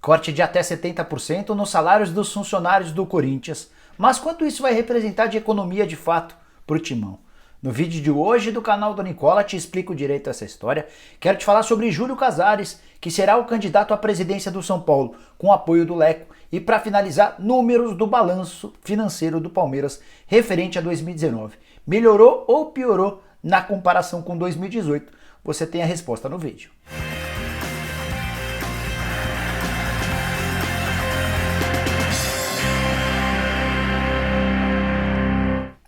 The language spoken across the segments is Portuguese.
Corte de até 70% nos salários dos funcionários do Corinthians. Mas quanto isso vai representar de economia de fato para o Timão? No vídeo de hoje do canal do Nicola te explico direito essa história. Quero te falar sobre Júlio Casares, que será o candidato à presidência do São Paulo, com apoio do Leco. E para finalizar, números do balanço financeiro do Palmeiras referente a 2019. Melhorou ou piorou na comparação com 2018? Você tem a resposta no vídeo.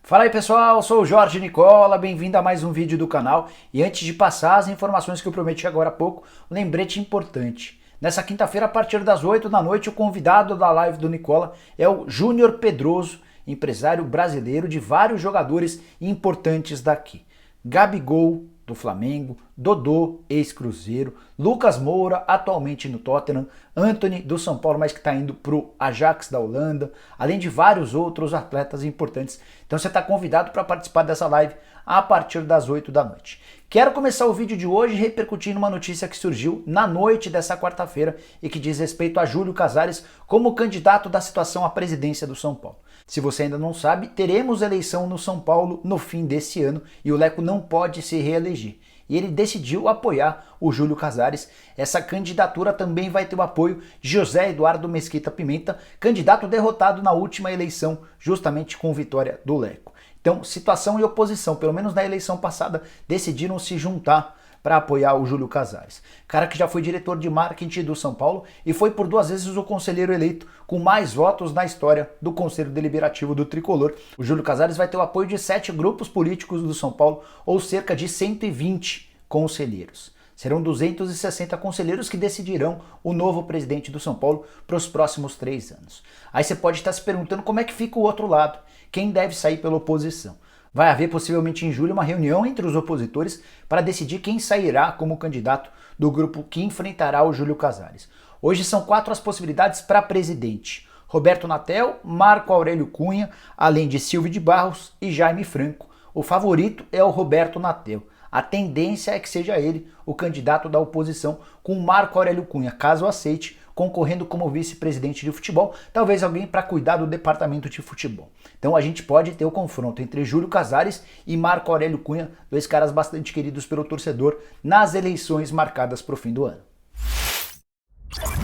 Fala aí pessoal, sou o Jorge Nicola, bem-vindo a mais um vídeo do canal. E antes de passar as informações que eu prometi agora há pouco, um lembrete importante. Nessa quinta-feira, a partir das 8 da noite, o convidado da live do Nicola é o Júnior Pedroso, empresário brasileiro de vários jogadores importantes daqui. Gabigol, do Flamengo, Dodô, ex-Cruzeiro, Lucas Moura, atualmente no Tottenham, Antony, do São Paulo, mas que está indo para o Ajax da Holanda, além de vários outros atletas importantes. Então você está convidado para participar dessa live a partir das 8 da noite. Quero começar o vídeo de hoje repercutindo uma notícia que surgiu na noite dessa quarta-feira e que diz respeito a Júlio Casares como candidato da situação à presidência do São Paulo. Se você ainda não sabe, teremos eleição no São Paulo no fim desse ano e o Leco não pode se reeleger. E ele decidiu apoiar o Júlio Casares. Essa candidatura também vai ter o apoio de José Eduardo Mesquita Pimenta, candidato derrotado na última eleição, justamente com vitória do Leco. Então, situação e oposição, pelo menos na eleição passada, decidiram se juntar para apoiar o Júlio Casares. Cara que já foi diretor de marketing do São Paulo e foi por 2 vezes o conselheiro eleito com mais votos na história do Conselho Deliberativo do Tricolor. O Júlio Casares vai ter o apoio de 7 grupos políticos do São Paulo, ou cerca de 120 conselheiros. Serão 260 conselheiros que decidirão o novo presidente do São Paulo para os próximos 3 anos. Aí você pode estar se perguntando como é que fica o outro lado, quem deve sair pela oposição. Vai haver possivelmente em julho uma reunião entre os opositores para decidir quem sairá como candidato do grupo que enfrentará o Júlio Casares. Hoje são 4 as possibilidades para presidente: Roberto Natel, Marco Aurélio Cunha, além de Silvio de Barros e Jaime Franco. O favorito é o Roberto Natel. A tendência é que seja ele o candidato da oposição, com Marco Aurélio Cunha, caso aceite, concorrendo como vice-presidente de futebol, talvez alguém para cuidar do departamento de futebol. Então a gente pode ter o confronto entre Júlio Casares e Marco Aurélio Cunha, 2 caras bastante queridos pelo torcedor, nas eleições marcadas para o fim do ano.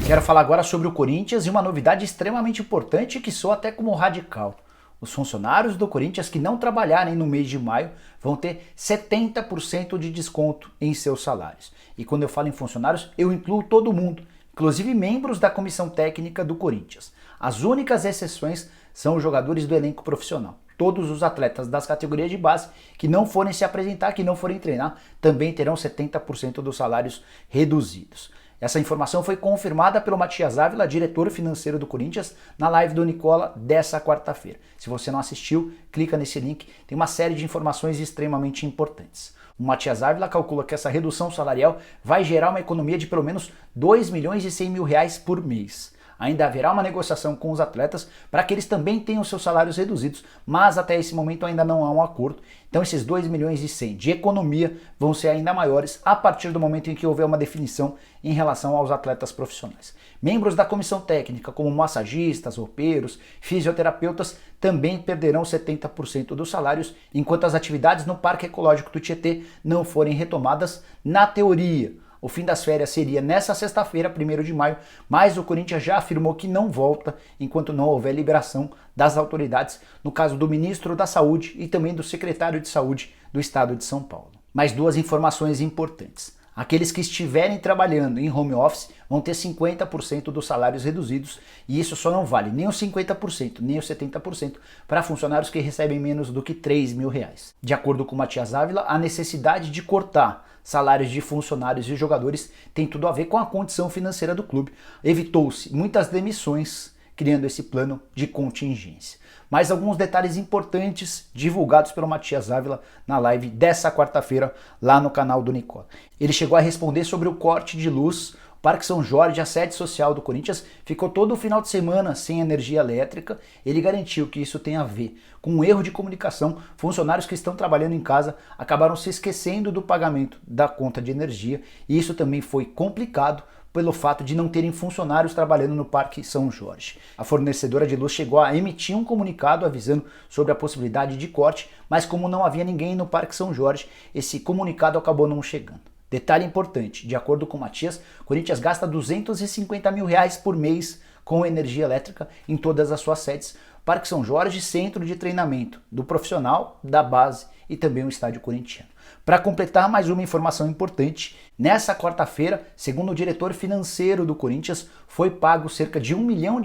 Quero falar agora sobre o Corinthians e uma novidade extremamente importante que soa até como radical. Os funcionários do Corinthians que não trabalharem no mês de maio vão ter 70% de desconto em seus salários. E quando eu falo em funcionários, eu incluo todo mundo, inclusive membros da comissão técnica do Corinthians. As únicas exceções são os jogadores do elenco profissional. Todos os atletas das categorias de base que não forem se apresentar, que não forem treinar, também terão 70% dos salários reduzidos. Essa informação foi confirmada pelo Matias Ávila, diretor financeiro do Corinthians, na live do Nicola dessa quarta-feira. Se você não assistiu, clica nesse link, tem uma série de informações extremamente importantes. O Matias Ávila calcula que essa redução salarial vai gerar uma economia de pelo menos 2 milhões e 100 mil reais por mês. Ainda haverá uma negociação com os atletas para que eles também tenham seus salários reduzidos, mas até esse momento ainda não há um acordo. Então esses 2 milhões e 100 de economia vão ser ainda maiores a partir do momento em que houver uma definição em relação aos atletas profissionais. Membros da comissão técnica, como massagistas, roupeiros, fisioterapeutas, também perderão 70% dos salários, enquanto as atividades no Parque Ecológico do Tietê não forem retomadas na teoria. O fim das férias seria nessa sexta-feira, 1º de maio, mas o Corinthians já afirmou que não volta enquanto não houver liberação das autoridades, no caso do ministro da Saúde e também do secretário de Saúde do estado de São Paulo. Mais 2 informações importantes. Aqueles que estiverem trabalhando em home office vão ter 50% dos salários reduzidos e isso só não vale nem os 50%, nem os 70% para funcionários que recebem menos do que 3 mil reais. De acordo com o Matias Ávila, a necessidade de cortar salários de funcionários e jogadores tem tudo a ver com a condição financeira do clube. Evitou-se muitas demissões, criando esse plano de contingência. Mais alguns detalhes importantes divulgados pelo Matias Ávila na live dessa quarta-feira lá no canal do Nicola. Ele chegou a responder sobre o corte de luz. O Parque São Jorge, a sede social do Corinthians, ficou todo o final de semana sem energia elétrica. Ele garantiu que isso tem a ver com um erro de comunicação. Funcionários que estão trabalhando em casa acabaram se esquecendo do pagamento da conta de energia e isso também foi complicado pelo fato de não terem funcionários trabalhando no Parque São Jorge. A fornecedora de luz chegou a emitir um comunicado avisando sobre a possibilidade de corte, mas como não havia ninguém no Parque São Jorge, esse comunicado acabou não chegando. Detalhe importante, de acordo com o Matias, o Corinthians gasta R$250 mil por mês com energia elétrica em todas as suas sedes. Parque São Jorge, centro de treinamento do profissional, da base e também o estádio corintiano. Para completar mais uma informação importante, nessa quarta-feira, segundo o diretor financeiro do Corinthians, foi pago cerca de R$1 milhão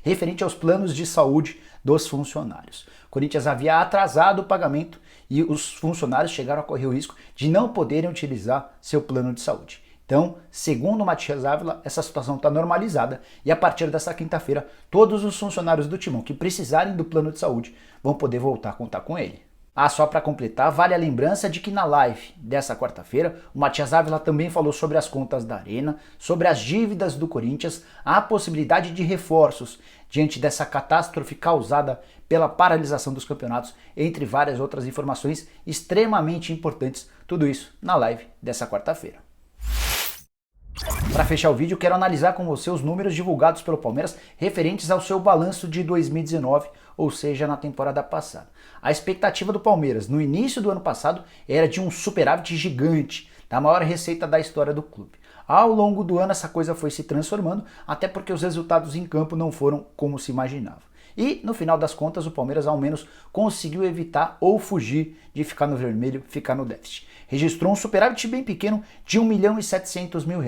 referente aos planos de saúde dos funcionários. O Corinthians havia atrasado o pagamento e os funcionários chegaram a correr o risco de não poderem utilizar seu plano de saúde. Então, segundo o Matias Ávila, essa situação está normalizada e a partir dessa quinta-feira, todos os funcionários do Timão que precisarem do plano de saúde vão poder voltar a contar com ele. Só para completar, vale a lembrança de que na live dessa quarta-feira, o Matias Ávila também falou sobre as contas da Arena, sobre as dívidas do Corinthians, a possibilidade de reforços diante dessa catástrofe causada pela paralisação dos campeonatos, entre várias outras informações extremamente importantes, tudo isso na live dessa quarta-feira. Para fechar o vídeo, quero analisar com você os números divulgados pelo Palmeiras referentes ao seu balanço de 2019, ou seja, na temporada passada. A expectativa do Palmeiras no início do ano passado era de um superávit gigante, da maior receita da história do clube. Ao longo do ano essa coisa foi se transformando, até porque os resultados em campo não foram como se imaginava. E, no final das contas, o Palmeiras ao menos conseguiu evitar ou fugir de ficar no vermelho, ficar no déficit. Registrou um superávit bem pequeno de R$1 milhão e 700 mil,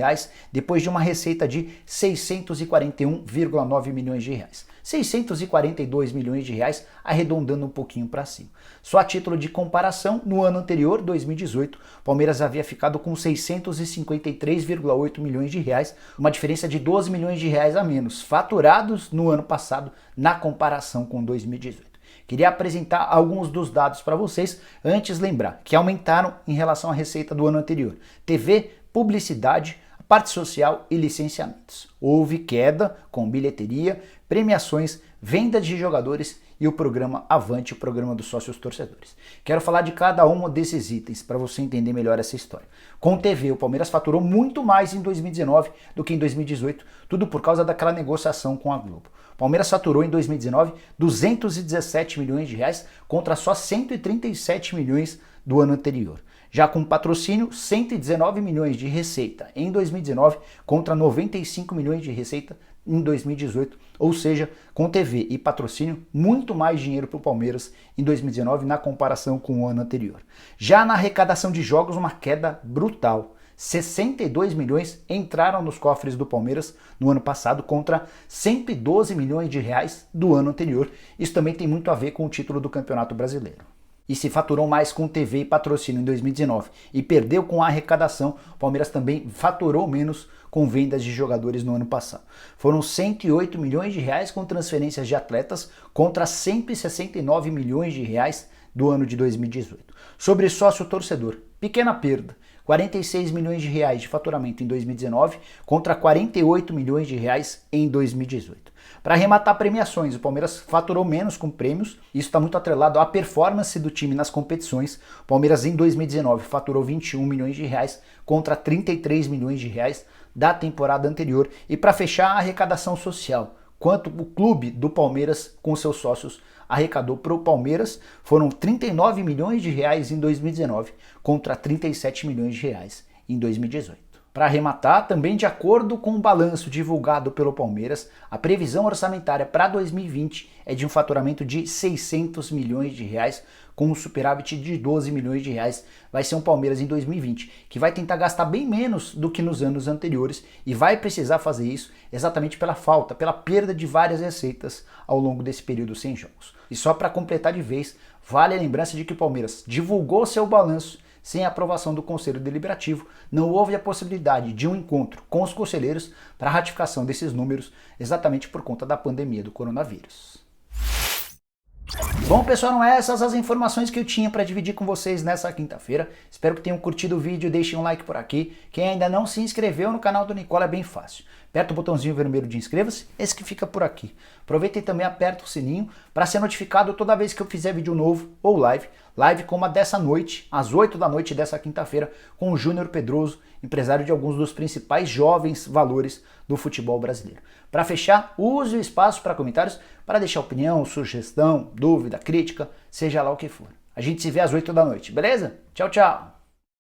depois de uma receita de 641,9 milhões de reais. 642 milhões de reais, arredondando um pouquinho para cima. Só a título de comparação, no ano anterior, 2018, o Palmeiras havia ficado com 653,8 milhões de reais, uma diferença de 12 milhões de reais a menos, faturados no ano passado, na comparação com 2018. Queria apresentar alguns dos dados para vocês, antes lembrar que aumentaram em relação à receita do ano anterior. TV, publicidade, parte social e licenciamentos. Houve queda com bilheteria, premiações, venda de jogadores e o programa Avante, o programa dos sócios torcedores. Quero falar de cada um desses itens para você entender melhor essa história. Com TV, o Palmeiras faturou muito mais em 2019 do que em 2018, tudo por causa daquela negociação com a Globo. O Palmeiras faturou em 2019 217 milhões de reais contra só 137 milhões do ano anterior. Já com patrocínio, 119 milhões de receita em 2019 contra 95 milhões de receita em 2018, ou seja, com TV e patrocínio, muito mais dinheiro para o Palmeiras em 2019 na comparação com o ano anterior. Já na arrecadação de jogos, uma queda brutal. 62 milhões entraram nos cofres do Palmeiras no ano passado contra 112 milhões de reais do ano anterior. Isso também tem muito a ver com o título do Campeonato Brasileiro. E se faturou mais com TV e patrocínio em 2019 e perdeu com a arrecadação, o Palmeiras também faturou menos com vendas de jogadores no ano passado. Foram 108 milhões de reais com transferências de atletas contra 169 milhões de reais do ano de 2018. Sobre sócio torcedor, pequena perda. 46 milhões de reais de faturamento em 2019 contra 48 milhões de reais em 2018. Para arrematar premiações, o Palmeiras faturou menos com prêmios, isso está muito atrelado à performance do time nas competições. O Palmeiras em 2019 faturou 21 milhões de reais contra 33 milhões de reais da temporada anterior. E para fechar, a arrecadação social, quanto o clube do Palmeiras com seus sócios arrecadou para o Palmeiras, foram 39 milhões de reais em 2019 contra 37 milhões de reais em 2018. Para arrematar, também de acordo com o balanço divulgado pelo Palmeiras, a previsão orçamentária para 2020 é de um faturamento de 600 milhões de reais, com um superávit de 12 milhões de reais. Vai ser um Palmeiras em 2020, que vai tentar gastar bem menos do que nos anos anteriores e vai precisar fazer isso exatamente pela perda de várias receitas ao longo desse período sem jogos. E só para completar de vez, vale a lembrança de que o Palmeiras divulgou seu balanço sem a aprovação do Conselho Deliberativo. Não houve a possibilidade de um encontro com os conselheiros para a ratificação desses números, exatamente por conta da pandemia do coronavírus. Bom, pessoal, não é essas as informações que eu tinha para dividir com vocês nessa quinta-feira. Espero que tenham curtido o vídeo, deixem um like por aqui. Quem ainda não se inscreveu no canal do Nicola é bem fácil. Aperta o botãozinho vermelho de inscreva-se, esse que fica por aqui. Aproveita e também aperta o sininho para ser notificado toda vez que eu fizer vídeo novo ou live como a dessa noite, às 8 da noite dessa quinta-feira, com o Júnior Pedroso empresário de alguns dos principais jovens valores do futebol brasileiro. Para fechar, use o espaço para comentários para deixar opinião, sugestão, dúvida, crítica, seja lá o que for. A gente se vê às 8 da noite, beleza? Tchau, tchau!